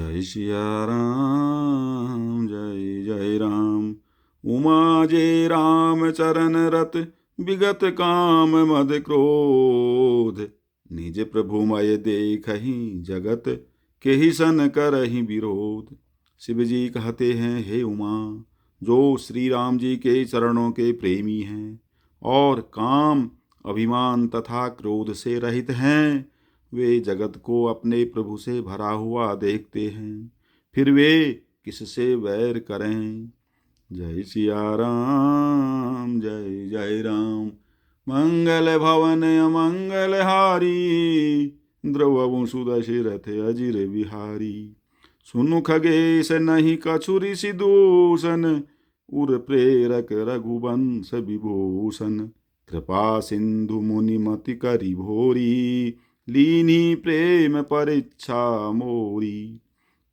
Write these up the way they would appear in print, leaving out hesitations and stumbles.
जय सिया राम जय जय राम। उमा जय राम चरण रत विगत काम मद क्रोध। निज प्रभुमय देखहि जगत केहि सन करहि विरोध। शिव जी कहते हैं, हे उमा, जो श्री राम जी के चरणों के प्रेमी हैं और काम, अभिमान तथा क्रोध से रहित हैं, वे जगत को अपने प्रभु से भरा हुआ देखते हैं, फिर वे किससे वैर करें। जय सिया राम जय जय राम। मंगल भवन अमंगल हारी, द्रवहु सुदशरथ अजिर बिहारी। सुनु खगेश नहीं कछु ऋषि दूषण, उर प्रेरक रघुवंश विभूषण। कृपा सिंधु मुनि मति करि भोरी, लीनी प्रेम परीक्षा मोरी।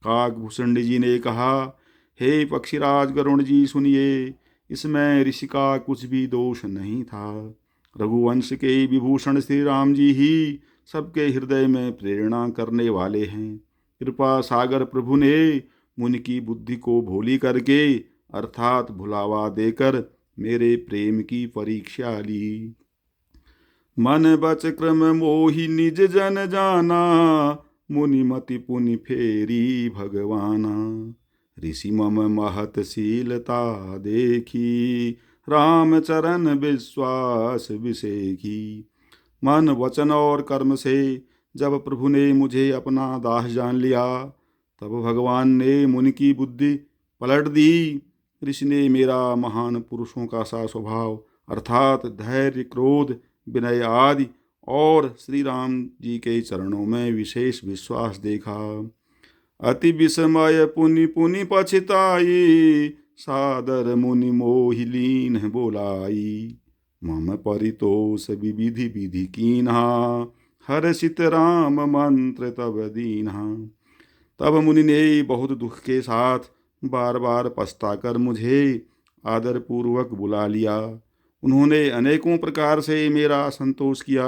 काकभूषण जी ने कहा, हे पक्षीराज गरुण जी सुनिए, इसमें ऋषि का कुछ भी दोष नहीं था। रघुवंश के विभूषण श्री राम जी ही सबके हृदय में प्रेरणा करने वाले हैं। कृपा सागर प्रभु ने मुनि की बुद्धि को भोली करके अर्थात भुलावा देकर मेरे प्रेम की परीक्षा ली। मन बच क्रम मोहि निज जन जाना, मुनि मति पुनि फेरी भगवाना। ऋषि मम महत शीलता देखी, राम चरण विश्वास विसेखी। मन वचन और कर्म से जब प्रभु ने मुझे अपना दास जान लिया, तब भगवान ने मुनि की बुद्धि पलट दी। ऋषि ने मेरा महान पुरुषों का सा स्वभाव अर्थात धैर्य, क्रोध, विनय आदि और श्री राम जी के चरणों में विशेष विश्वास देखा। अति विस्मय पुनि पुनि पछिताई, सादर मुनि मोहि लीन बोलाई। मम परितोष विविधि विधि कीन्हा, हर्षित राम मंत्र तब दीन्हा। तब मुनि ने बहुत दुख के साथ बार बार पछताकर मुझे आदर पूर्वक बुला लिया। उन्होंने अनेकों प्रकार से मेरा संतोष किया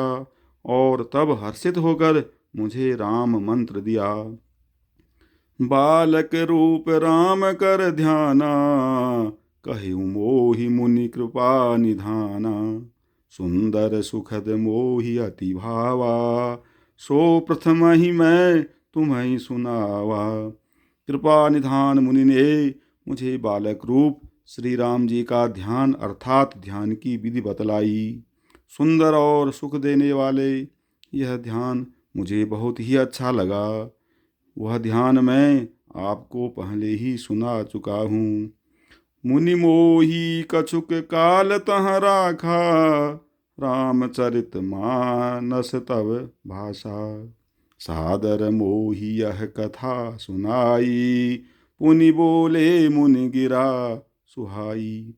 और तब हर्षित होकर मुझे राम मंत्र दिया। बालक रूप राम कर ध्याना, कहु मोहि मुनि कृपा निधाना। सुंदर सुखद मोहि अति भावा, सो प्रथम ही मैं तुम्हें सुनावा। कृपा निधान मुनि ने मुझे बालक रूप श्री राम जी का ध्यान अर्थात ध्यान की विधि बतलाई। सुंदर और सुख देने वाले यह ध्यान मुझे बहुत ही अच्छा लगा। वह ध्यान मैं आपको पहले ही सुना चुका हूँ। मुनि मोही कछुक काल तह राखा, रामचरित मानस तब भाषा। सादर मोही यह कथा सुनाई, पुनि बोले मुनि गिरा सुहाई।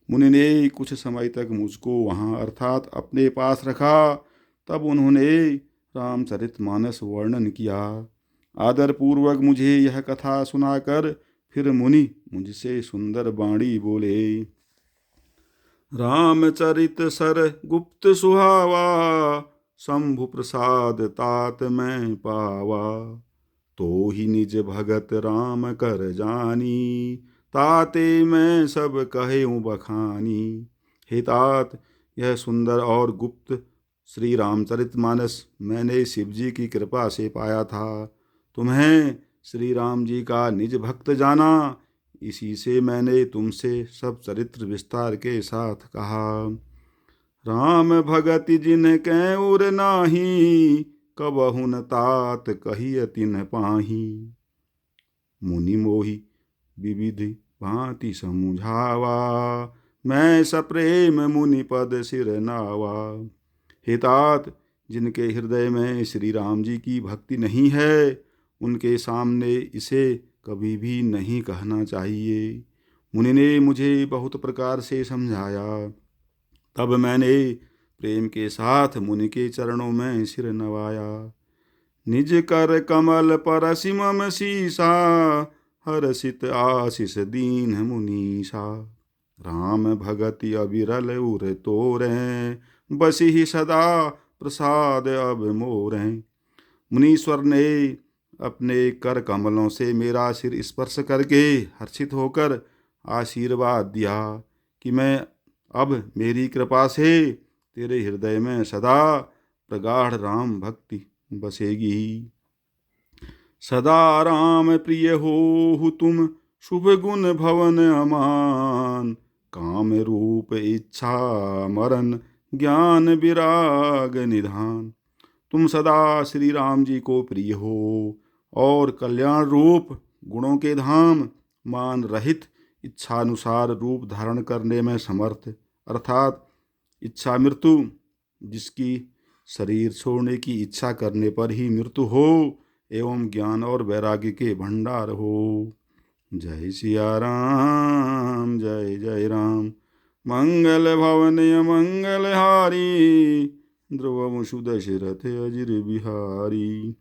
मुनि ने कुछ समय तक मुझको वहाँ अर्थात अपने पास रखा। तब उन्होंने रामचरितमानस वर्णन किया। आदर पूर्वक मुझे यह कथा सुनाकर फिर मुनि मुझसे सुंदर वाणी बोले। रामचरित सर गुप्त सुहावा, शंभु प्रसाद तात मैं पावा। तो ही निज भगत राम कर जानी, ताते मैं सब कहूँ बखानी। हे तात, यह सुंदर और गुप्त श्री रामचरितमानस मैंने शिवजी की कृपा से पाया था। तुम्हें श्री राम जी का निज भक्त जाना, इसी से मैंने तुमसे सब चरित्र विस्तार के साथ कहा। राम भगति जिन कै उर नाही, कबहु न तात कहिय तिन पाही। मुनि मोहि विविधि भांति समुझावा, मैं सप्रेम मुनि पद सिर नावा। हे तात, जिनके हृदय में श्री राम जी की भक्ति नहीं है, उनके सामने इसे कभी भी नहीं कहना चाहिए। मुनि ने मुझे बहुत प्रकार से समझाया। तब मैंने प्रेम के साथ मुनि के चरणों में सिर नवाया। निज कर कमल पर सिमम सीसा, हर्षित आशीष दीन मुनीसा। राम भगति अविरल उर तोरें, बसी सदा प्रसाद अब मोरें। मुनीश्वर ने अपने कर कमलों से मेरा सिर स्पर्श करके हर्षित होकर आशीर्वाद दिया कि मैं अब मेरी कृपा से तेरे हृदय में सदा प्रगाढ़ राम भक्ति बसेगी। सदा राम प्रिय हो तुम, शुभ गुण भवन अमान, काम रूप इच्छा मरण, ज्ञान विराग निधान। तुम सदा श्री राम जी को प्रिय हो और कल्याण रूप गुणों के धाम, मान रहित इच्छानुसार रूप धारण करने में समर्थ, अर्थात इच्छा मृत्यु, जिसकी शरीर छोड़ने की इच्छा करने पर ही मृत्यु हो, एवं ज्ञान और वैराग्य के भंडार हो। जय सिया राम, जय जय राम। मंगल भवन मंगल हारी, ध्रुवम सुदशरथ अजिर बिहारी।